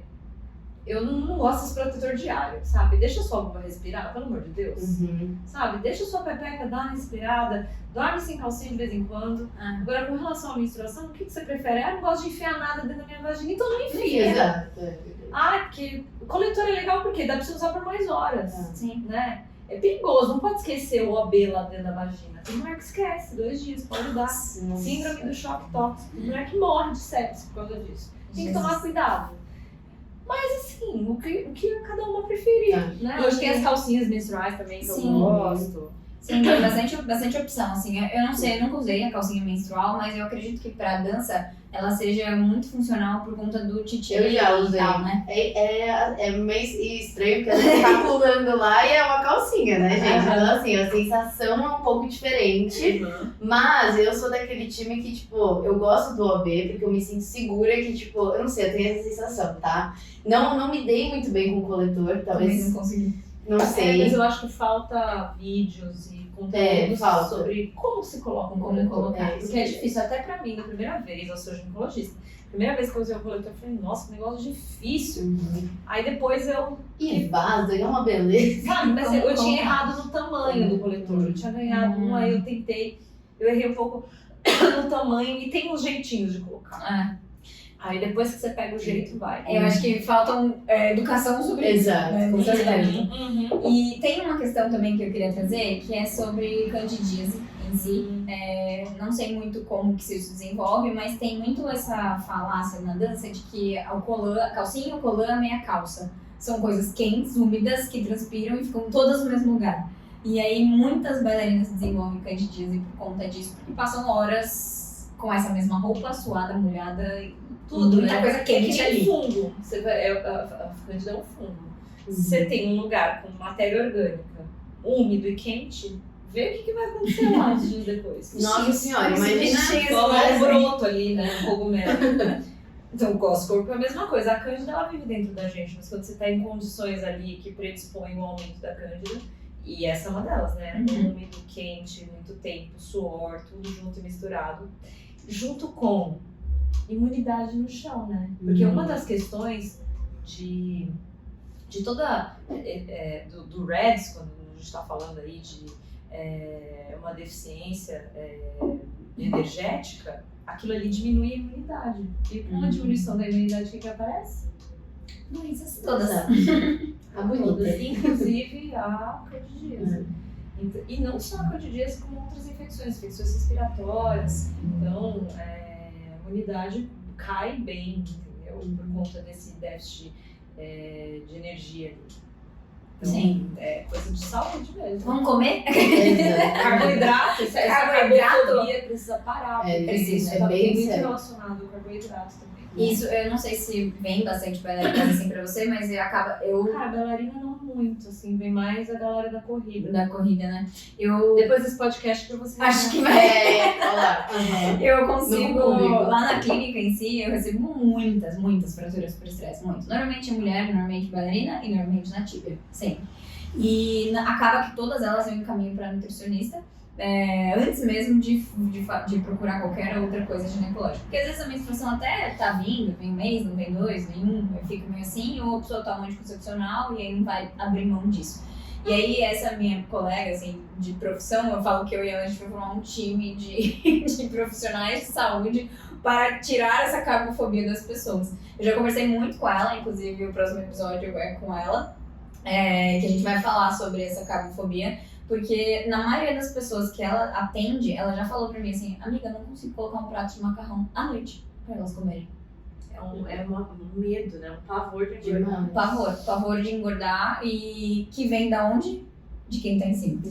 Eu não gosto desse protetor diário, sabe? Deixa a sua vulva respirar, pelo amor de Deus. Uhum. Sabe? Deixa a sua pepeca dar uma respirada, dorme sem calcinha de vez em quando. Agora, com relação à menstruação, o que você prefere? Eu não gosto de enfiar nada dentro da minha vagina, então não enfia. Exato. Porque o coletor é legal porque dá pra você usar por mais horas, Sim. né? É perigoso, não pode esquecer o OB lá dentro da vagina. Tem mulher que esquece, 2 dias, pode dar. Síndrome do choque tóxico. Tem mulher que morre de sepsis por causa disso. Tem que tomar cuidado. Mas assim, o que cada uma preferir, né? Hoje tem as calcinhas menstruais também que eu gosto. Sim, tem bastante opção, assim. Eu não sei, eu nunca usei a calcinha menstrual, mas eu acredito que pra dança ela seja muito funcional por conta do titi. Eu já usei. E tal, né? É meio estranho, porque às vezes tá pulando lá e é uma calcinha, né, gente? Então, assim, a sensação é um pouco diferente. Mas eu sou daquele time que, tipo, eu gosto do OB, porque eu me sinto segura que, tipo, eu não sei, eu tenho essa sensação, tá? Não me dei muito bem com o coletor, Talvez talvez, não consegui. não sei. Mas eu acho que falta vídeos e conteúdos falta. sobre como se coloca um Como coletor. colocar. Porque é difícil, até pra mim, da primeira vez, eu sou ginecologista. Primeira vez que eu usei o coletor, eu falei, nossa, que negócio difícil. Aí depois eu... E vaza, é uma beleza. Sabe, mas Como eu tinha colocar. errado no tamanho do coletor. Eu tinha ganhado um, aí eu tentei, eu errei um pouco no tamanho e tem uns jeitinhos de colocar. Aí depois que você pega o jeito, vai. Eu acho que falta educação sobre isso. Exato, Né, com nesse certeza. aspecto. E tem uma questão também que eu queria trazer, que é sobre candidíase em si. Não sei muito como que isso se desenvolve, mas tem muito essa falácia na dança de que a calcinha, o colã, a meia calça são coisas quentes, úmidas, que transpiram e ficam todas no mesmo lugar. E aí muitas bailarinas desenvolvem candidíase por conta disso, porque passam horas com essa mesma roupa, suada, molhada, Tudo, muita né? coisa É que quente nem ali. fungo. A cândida é um fungo. Se você tem um lugar com matéria orgânica, úmido e quente, vê o que vai acontecer lá antes e depois. Nossa senhora, Isso, imagina. bichinhos, Igual mas- um broto ali, né? Um cogumelo. Então, o corpo é a mesma coisa. A cândida, ela vive dentro da gente, mas quando você está em condições ali que predispõem o aumento da cândida, e essa é uma delas, né? Úmido, quente, muito tempo, suor, tudo junto e misturado, junto com imunidade no chão, né? Porque uma das questões de toda do REDS, quando a gente está falando aí de uma deficiência energética, aquilo ali diminui a imunidade. E com uma diminuição da imunidade, o que aparece? Doenças todas. A bonita. Todas, inclusive a candidíase. E não só a candidíase, como outras infecções respiratórias. Então, a imunidade cai bem, entendeu? Por conta desse déficit de energia ali. Então, Sim. é coisa de saúde mesmo. Vamos comer? Exato. Carboidrato, essa Carboidrato? carbofobia precisa parar. É, porque precisa, isso tá bem muito sério. relacionado ao carboidrato também. Isso, eu não sei se vem bastante bailarinas assim pra você, mas eu Cara, bailarina não muito, assim, vem mais a galera da corrida. da corrida, né? Eu Depois desse podcast pra você. acho que vai. Olha lá. Uhum. Eu consigo, No público. lá na clínica em si, eu recebo muitas fraturas por estresse, muito. Normalmente mulher, normalmente bailarina e normalmente na tíbia, sempre. E acaba que todas elas eu encaminho pra nutricionista, antes mesmo de procurar qualquer outra coisa ginecológica. Porque às vezes a menstruação até tá vindo, vem um mês, não vem dois, nenhum, eu fico meio assim, ou a pessoa toma um anticoncepcional e aí não vai abrir mão disso. E aí, essa minha colega, assim, de profissão, eu falo que eu e ela, a gente vai formar um time de profissionais de saúde para tirar essa carbofobia das pessoas. Eu já conversei muito com ela, inclusive o próximo episódio é com ela, que a gente vai falar sobre essa carbofobia, porque na maioria das pessoas que ela atende, ela já falou pra mim assim, amiga, eu não consigo colocar um prato de macarrão à noite para elas comerem. Um medo, né? Um pavor de engordar. Pavor de engordar e que vem da onde? De quem tá em cima.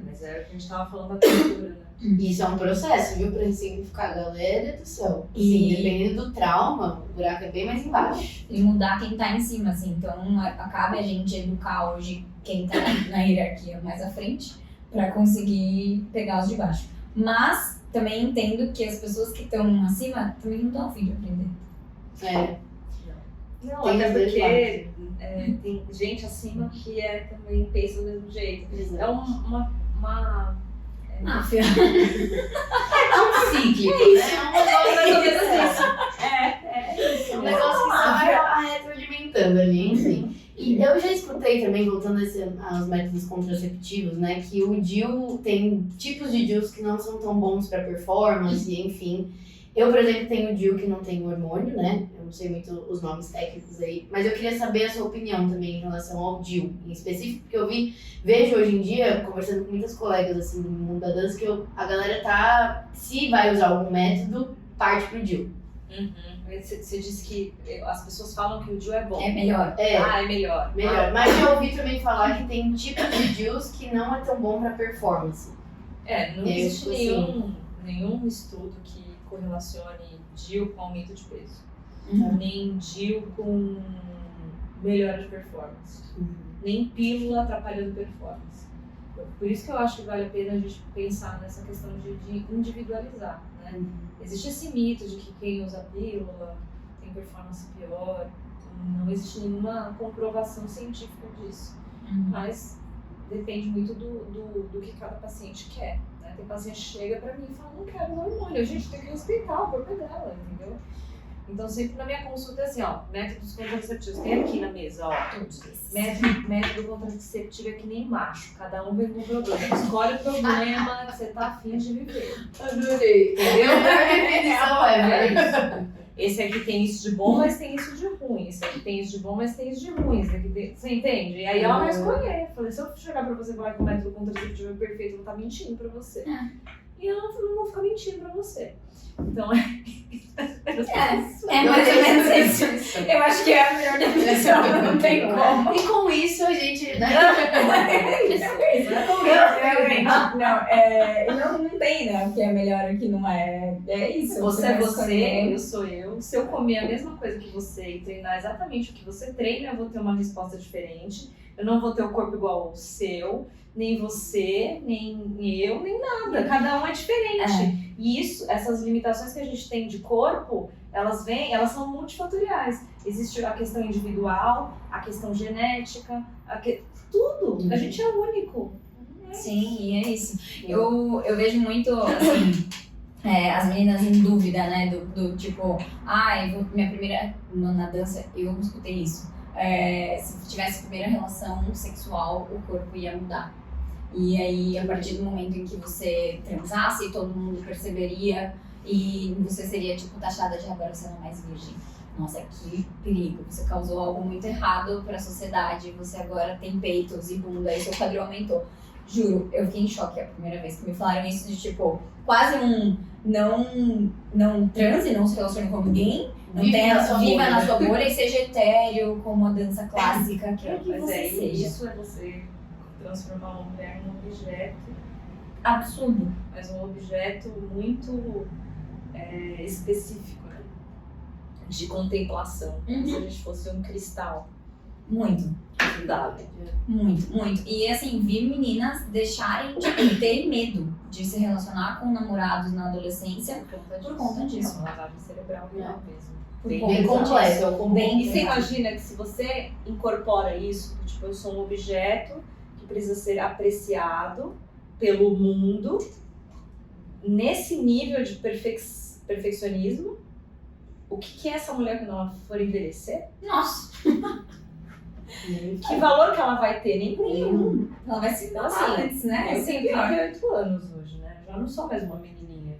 Mas é o que a gente tava falando da cultura, né? Isso é um processo, viu? Pra ressignificar, galera do céu. E- Assim, dependendo do trauma, o buraco é bem mais embaixo. E mudar quem tá em cima, assim. Então, cabe a gente educar hoje quem tá na hierarquia mais à frente pra conseguir pegar os de baixo. Mas também entendo que as pessoas que estão acima também não estão a fim de aprender. Não, Tem até os dois porque tem gente acima que também pensa do mesmo jeito. É uma Máfia. Cíclico, né? É um negócio Mais ou menos isso. É um negócio que só vai retroalimentando ali, enfim. E eu já escutei também, voltando aos métodos contraceptivos, né, que o DIU tem tipos de DIUs que não são tão bons para performance, enfim. Eu, por exemplo, tenho o DIU que não tem hormônio, né? Eu não sei muito os nomes técnicos aí, mas eu queria saber a sua opinião também em relação ao DIU em específico, porque eu vejo hoje em dia, conversando com muitas colegas assim do mundo da dança, que a galera tá, se vai usar algum método, parte pro DIU. Você disse que as pessoas falam que o DIU é bom. É melhor. É melhor. Melhor. Mas já ouvi também falar que tem tipos de DIUs que não é tão bom pra performance. Não existe assim. nenhum estudo que correlacione DIU com aumento de peso. Uhum. Nem DIU com melhora de performance. Nem pílula atrapalhando performance. Por isso que eu acho que vale a pena a gente pensar nessa questão de individualizar, né? Existe esse mito de que quem usa pílula tem performance pior. Não existe nenhuma comprovação científica disso. Mas depende muito do que cada paciente quer, né? Tem paciente que chega pra mim e fala, não quero hormônio, a gente tem que respeitar o corpo dela, entendeu? Então, sempre na minha consulta é assim, ó, métodos contraceptivos, tem aqui na mesa, ó, método contraceptivo é que nem macho, cada um vem com um problema, escolhe o problema que você tá afim de viver. Adorei. Entendeu? A definição é isso. Esse aqui tem isso de bom, mas tem isso de ruim. Esse aqui tem isso de bom, mas tem isso de ruim. Esse aqui tem... Você entende? E aí ela vai escolher. Falei, se eu chegar pra você e falar que o método contraceptivo é perfeito, eu vou estar mentindo pra você. E eu não vou ficar mentindo pra você. Então É mais ou menos isso. Eu acho que é a melhor definição, não tem como. E com isso a gente. Né? Não tem, né? O que é melhor e o que não é. É isso. Você é vai você, escolher. eu sou eu. Se eu comer a mesma coisa que você e treinar exatamente o que você treina, eu vou ter uma resposta diferente. Eu não vou ter o corpo igual ao seu, nem você, nem eu, nem nada. Cada um é diferente. E isso, essas limitações que a gente tem de corpo, elas são multifatoriais. Existe a questão individual, a questão genética, tudo. A gente é único. Sim, e é isso. Eu vejo muito, assim, as meninas em dúvida, né? Do tipo, minha primeira. Na dança, eu escutei isso. Se tivesse primeira relação sexual, o corpo ia mudar. E aí, a partir do momento em que você transasse, todo mundo perceberia e você seria, tipo, taxada de agora você não é mais virgem. Nossa, que perigo. Você causou algo muito errado pra sociedade. Você agora tem peitos e bunda e seu quadril aumentou. Juro, eu fiquei em choque a primeira vez que me falaram isso de, tipo, quase um não transe, não se relacione com ninguém. Viva na sua bolha e seja etéreo, como a dança clássica que você seja. Isso é você transformar uma mulher num objeto Absurdo. mas um objeto muito específico, né? De contemplação, como se a gente fosse um cristal. Muito. Cuidado. Muito. E assim, vi meninas deixarem de ter medo de se relacionar com namorados na adolescência por conta disso. É uma lavagem cerebral real mesmo. Bem completo. Bem E você imagina que se você incorpora isso, tipo, eu sou um objeto que precisa ser apreciado pelo mundo, nesse nível de perfeccionismo, o que é essa mulher quando ela for envelhecer? Nossa, Que valor que ela vai ter? Nenhum. ela vai se Então, matar assim, antes, né? Eu tenho 38 anos hoje, né? Já não sou mais uma menininha.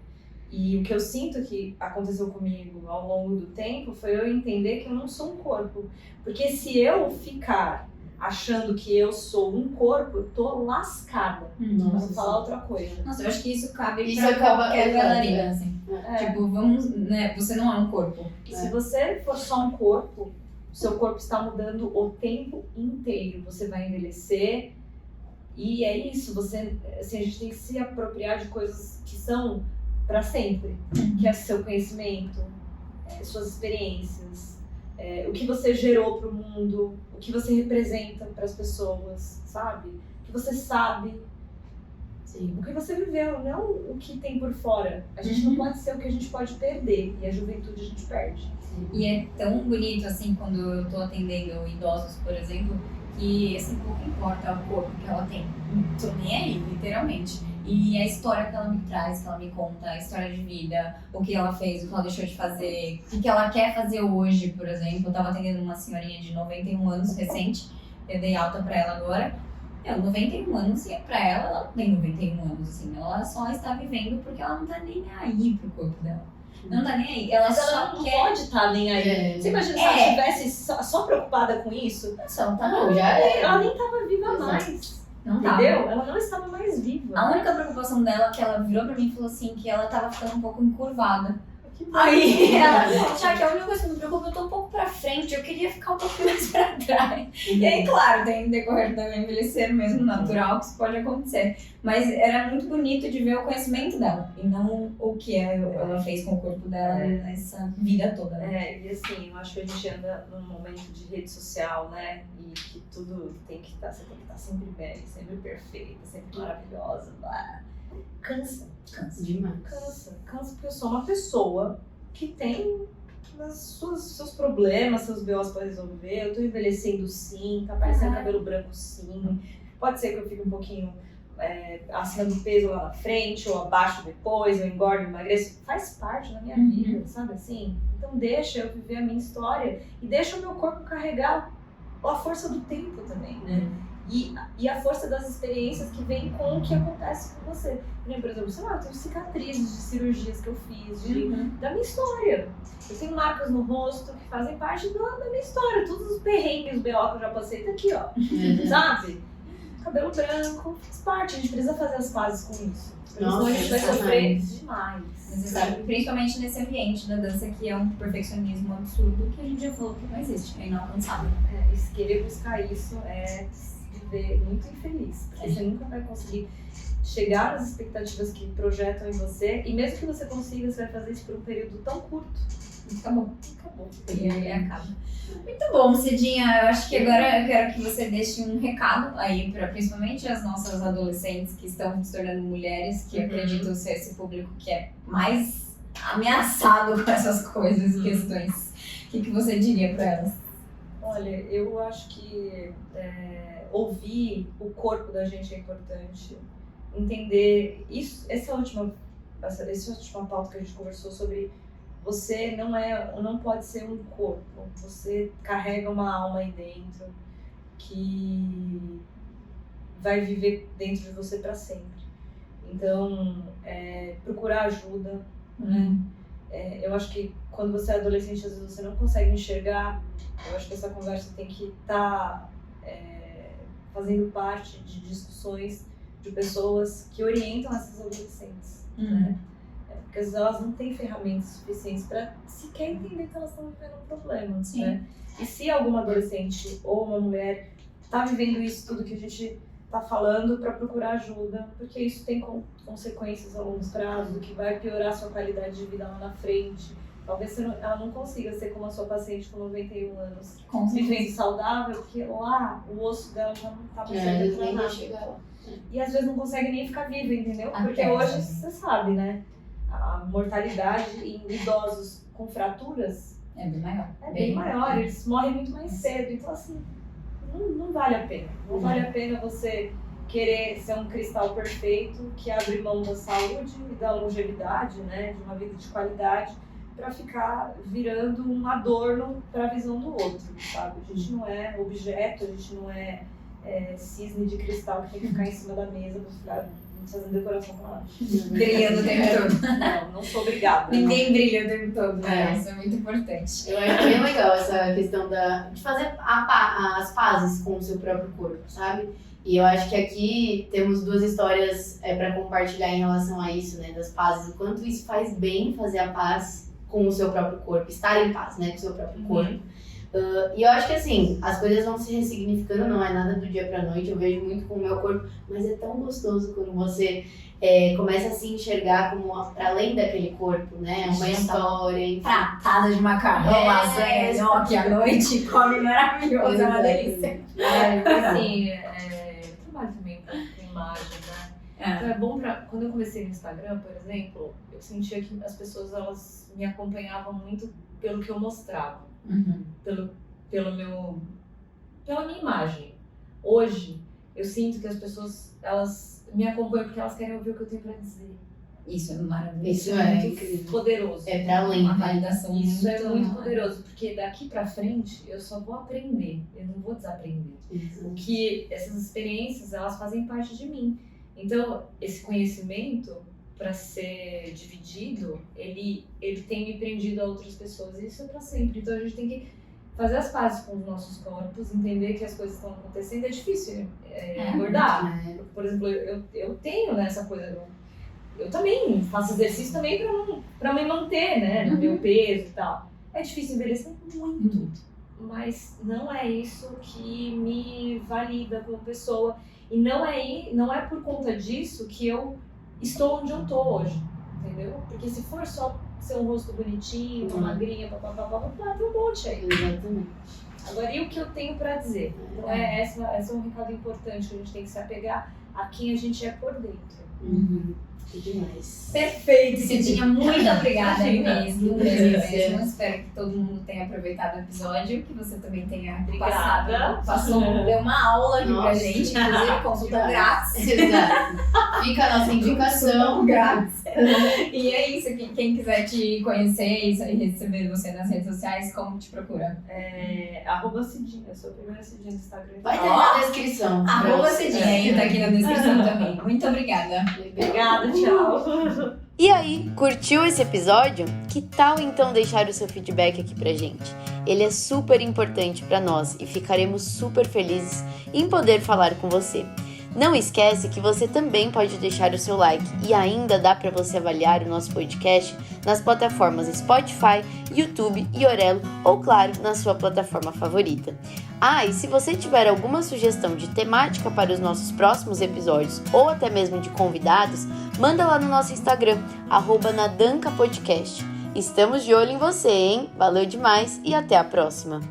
E o que eu sinto que aconteceu comigo ao longo do tempo foi eu entender que eu não sou um corpo. Porque se eu ficar achando que eu sou um corpo, eu tô lascada. Não vou falar outra coisa. Nossa, eu acho que isso cabe Isso pra acaba- qualquer exato, bailarina, assim. Tipo, vamos, né? Você não é um corpo. E se você for só um corpo, o seu corpo está mudando o tempo inteiro. Você vai envelhecer. E é isso. Você, assim, a gente tem que se apropriar de coisas que são para sempre. Que é seu conhecimento, suas experiências, o que você gerou para o mundo, o que você representa para as pessoas, sabe? O que você sabe. Sim. O que você viveu, não o que tem por fora. A gente não pode ser o que a gente pode perder. E a juventude a gente perde. E é tão bonito, assim, quando eu tô atendendo idosos, por exemplo, que, assim, pouco importa o corpo que ela tem. Não tô nem aí, literalmente. E a história que ela me traz, que ela me conta, a história de vida, o que ela fez, o que ela deixou de fazer, o que ela quer fazer hoje, por exemplo. Eu tava atendendo uma senhorinha de 91 anos, recente, eu dei alta pra ela agora. 91 anos, e pra ela não tem 91 anos, assim, ela só está vivendo porque ela não tá nem aí pro corpo dela. Não tá nem aí, ela Mas só ela não quer... pode estar nem aí. Você imagina se ela estivesse só preocupada com isso? Só não tá Não, já é. Ela nem estava viva Exato. mais. Não tava. Entendeu? Ela não estava mais viva. A única preocupação dela que ela virou pra mim e falou assim, que ela tava ficando um pouco encurvada. Que bom. Aí ela, já que a única coisa que me preocupa, eu tô um pouco pra frente, eu queria ficar um pouquinho mais pra trás. E aí, claro, tem no decorrer do envelhecer mesmo, natural, que isso pode acontecer. Mas era muito bonito de ver o conhecimento dela, e não o que ela fez com o corpo dela nessa vida toda. Né? E assim, eu acho que a gente anda num momento de rede social, né? E que tudo tem que estar, você tem que estar sempre bem, sempre perfeita, sempre maravilhosa. Blá. Cansa. Demais. Cansa porque eu sou uma pessoa que tem seus problemas, seus BOs pra resolver. Eu tô envelhecendo sim, tá aparecendo cabelo branco sim, Pode ser que eu fique um pouquinho acima do peso lá na frente, ou abaixo depois, eu engordo, emagreço. Faz parte da minha vida, sabe assim? Então deixa eu viver a minha história e deixa o meu corpo carregar a força do tempo também, né? E a força das experiências que vem com o que acontece com você. Por exemplo, sei lá, eu tenho cicatrizes de cirurgias que eu fiz, da minha história. Eu tenho marcas no rosto que fazem parte da minha história. Todos os perrengues, BO que eu já passei, tá aqui, ó. Sabe? Cabelo branco, faz parte. A gente precisa fazer as pazes com isso. Senão a gente vai sofrer demais. Necessário, principalmente nesse ambiente da dança que é um perfeccionismo absurdo, que a gente já falou que não existe, é inalcançável. E se querer buscar isso é viver muito infeliz, porque você nunca vai conseguir chegar nas expectativas que projetam em você, e mesmo que você consiga, você vai fazer isso por um período tão curto. Acabou. E aí acaba. Muito bom, Cidinha. Eu acho que agora eu quero que você deixe um recado aí para principalmente as nossas adolescentes que estão se tornando mulheres, que acreditam ser esse público que é mais ameaçado com essas coisas e questões. O que você diria para elas? Olha, eu acho que ouvir o corpo da gente é importante. Entender isso, essa última pauta que a gente conversou sobre. Você não pode ser um corpo, você carrega uma alma aí dentro que vai viver dentro de você para sempre. Então, procurar ajuda, né? Eu acho que quando você é adolescente, às vezes você não consegue enxergar. Eu acho que essa conversa tem que estar fazendo parte de discussões de pessoas que orientam essas adolescentes, né? Porque às vezes elas não têm ferramentas suficientes para sequer entender que elas estão vivendo um problema, né? E se alguma adolescente ou uma mulher está vivendo isso tudo que a gente está falando, para procurar ajuda, porque isso tem consequências a longo prazo, que vai piorar a sua qualidade de vida lá na frente. Talvez ela não consiga ser como a sua paciente com 91 anos, vivendo saudável, porque lá o osso dela já não está mais sendo tratado. E às vezes não consegue nem ficar viva, entendeu? Porque hoje, você sabe, né? A mortalidade em idosos com fraturas é bem maior. Bem maior, eles morrem muito mais cedo. Então, assim, não vale a pena. Não vale a pena você querer ser um cristal perfeito que abre mão da saúde e da longevidade, né? De uma vida de qualidade, para ficar virando um adorno para a visão do outro, sabe? A gente não é objeto, a gente não é cisne de cristal que tem que ficar em cima da mesa para ficar fazendo decoração com ela. Brilhando o tempo todo. Não sou obrigada. Ninguém brilha o tempo todo, né? Isso é muito importante. Eu acho bem legal essa questão de fazer as pazes com o seu próprio corpo, sabe? E eu acho que aqui temos duas histórias para compartilhar em relação a isso, né? Das pazes, o quanto isso faz bem fazer a paz com o seu próprio corpo, estar em paz, né? Com o seu próprio corpo. E eu acho que assim, as coisas vão se ressignificando, não é nada do dia pra noite, eu vejo muito com o meu corpo, mas é tão gostoso quando você começa a se enxergar como para além daquele corpo, né? Uma história, enfim. Pratada de macarrão, lasanha, nhoque à noite, come maravilhoso, é uma delícia. Assim, eu trabalho também com imagem, né? Então é bom quando eu comecei no Instagram, por exemplo, eu sentia que as pessoas, elas me acompanhavam muito pelo que eu mostrava. Pela minha imagem. Hoje, eu sinto que as pessoas, elas me acompanham porque elas querem ouvir o que eu tenho pra dizer. Isso é maravilhoso. Isso é muito poderoso. É pra além. Uma validação Isso muito é muito poderoso, porque daqui pra frente eu só vou aprender, eu não vou desaprender. Isso. Que essas experiências, elas fazem parte de mim. Então, esse conhecimento, para ser dividido, ele tem me prendido a outras pessoas, e isso é para sempre. Então a gente tem que fazer as pazes com os nossos corpos, entender que as coisas estão acontecendo. É difícil engordar. Por exemplo, eu tenho essa coisa, eu também faço exercício também para me manter, né, no meu peso e tal. É difícil envelhecer muito, mas não é isso que me valida como pessoa, e não é por conta disso que eu estou onde eu tô hoje, entendeu? Porque se for só ser um rosto bonitinho, uma magrinha, tem um monte aí. Exatamente. Agora, e o que eu tenho pra dizer? Então, esse é um recado importante, que a gente tem que se apegar a quem a gente é por dentro. Que demais. Perfeito, Cidinha. Muito obrigada Imagina. mesmo. Graças. Espero que todo mundo tenha aproveitado o episódio, que você também tenha Obrigada. deu uma aula aqui pra Nossa. gente, inclusive consulta grátis. Exato. Fica a nossa indicação. Grátis. E é isso, quem quiser te conhecer e receber você nas redes sociais, como te procura? @Cidinha, eu sou a primeira Cidinha do Instagram. Vai ter na descrição. Arroba Cidinha, tá aqui na descrição também. Muito obrigada. Obrigada, tchau. E aí, curtiu esse episódio? Que tal então deixar o seu feedback aqui pra gente? Ele é super importante pra nós e ficaremos super felizes em poder falar com você. Não esquece que você também pode deixar o seu like e ainda dá para você avaliar o nosso podcast nas plataformas Spotify, YouTube e Orelo ou, claro, na sua plataforma favorita. Ah, e se você tiver alguma sugestão de temática para os nossos próximos episódios ou até mesmo de convidados, manda lá no nosso Instagram, @nadancapodcast. Estamos de olho em você, hein? Valeu demais e até a próxima!